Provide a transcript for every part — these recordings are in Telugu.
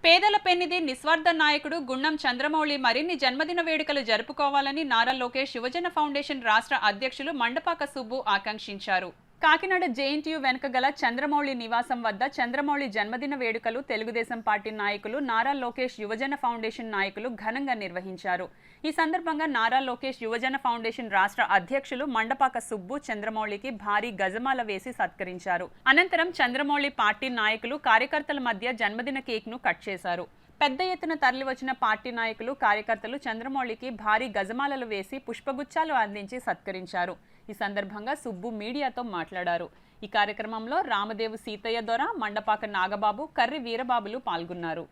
పేదల పెన్నిధి నిస్వార్థ నాయకుడు గుండం చంద్రమౌళి మరిన్ని జన్మదిన వేడుకలు జరుపుకోవాలని నారా లోకేష్ యువజన ఫౌండేషన్ రాష్ట్ర అధ్యక్షులు మండపాక సుబ్బు ఆకాంక్షించారు. కాకినాడ జేఎన్టీయూ వెనుక గల చంద్రమౌళి నివాసం వద్ద చంద్రమౌళి జన్మదిన వేడుకలు తెలుగుదేశం పార్టీ నాయకులు, నారా లోకేష్ యువజన ఫౌండేషన్ నాయకులు ఘనంగా నిర్వహించారు. ఈ సందర్భంగా నారా లోకేష్ యువజన ఫౌండేషన్ రాష్ట్ర అధ్యక్షులు మండపాక సుబ్బు చంద్రమౌళికి భారీ గజమాల వేసి సత్కరించారు. అనంతరం చంద్రమౌళి పార్టీ నాయకులు, కార్యకర్తల మధ్య జన్మదిన కేక్ను కట్ చేశారు. పెద్ద ఎత్తున తరలివచ్చిన పార్టీ నాయకులు, కార్యకర్తలు చంద్రమౌళికి భారీ గజమాలలు వేసి పుష్పగుచ్చాలు అందించి సత్కరించారు. ఈ సందర్భంగా సుబ్బు మీడియాతో మాట్లాడారు. ఈ కార్యక్రమంలో రామదేవు సీతయ్య దొర, మండపాక నాగబాబు, కర్రి వీరబాబులు పాల్గొన్నారు.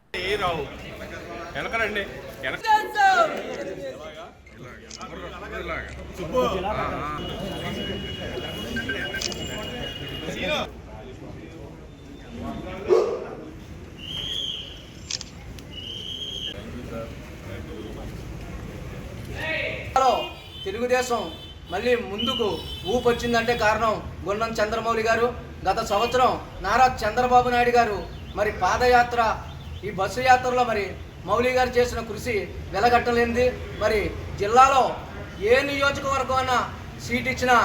తెలుగుదేశం మళ్ళీ ముందుకు ఊపొచ్చిందంటే కారణం గుండం చంద్రమౌళి గారు. గత సంవత్సరం నారా చంద్రబాబు నాయుడు గారు మరి పాదయాత్ర, ఈ బస్సు యాత్రలో మరి మౌళి గారు చేసిన కృషి వెలగట్టలేనిది. మరి జిల్లాలో ఏ నియోజకవర్గం అన్నా సీట్ ఇచ్చినా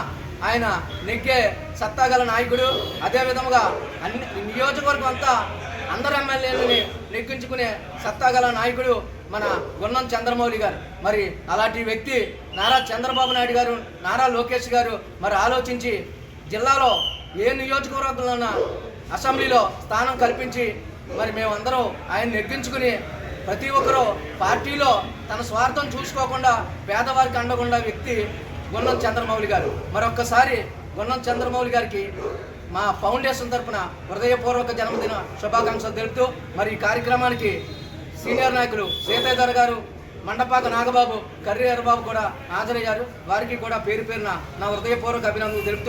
ఆయన నెగ్గే సత్తాగల నాయకుడు. అదేవిధంగా అన్ని నియోజకవర్గం అంతా అందరు ఎమ్మెల్యేలని నెగ్గించుకునే సత్తాగల నాయకుడు మన గుండం చంద్రమౌళి గారు. మరి అలాంటి వ్యక్తి నారా చంద్రబాబు నాయుడు గారు, నారా లోకేష్ గారు మరి ఆలోచించి జిల్లాలో ఏ నియోజకవర్గంలోనా అసెంబ్లీలో స్థానం కల్పించి మరి మేమందరం ఆయన నెగ్గించుకుని ప్రతి ఒక్కరూ పార్టీలో తన స్వార్థం చూసుకోకుండా పేదవారికి అండకుండా వ్యక్తి గుండం చంద్రమౌళి గారు. మరొక్కసారి గుండం చంద్రమౌళి గారికి మా ఫౌండేషన్ తరఫున హృదయపూర్వక జన్మదిన శుభాకాంక్షలు తెలుపుతూ మరి ఈ కార్యక్రమానికి సీనియర్ నాయకులు సీతయ్య గారు, మండపాక నాగబాబు, కర్రి వీరబాబు కూడా హాజరయ్యారు. వారికి కూడా పేరు పేరున నా హృదయపూర్వక అభినందనలు తెలుపుతూ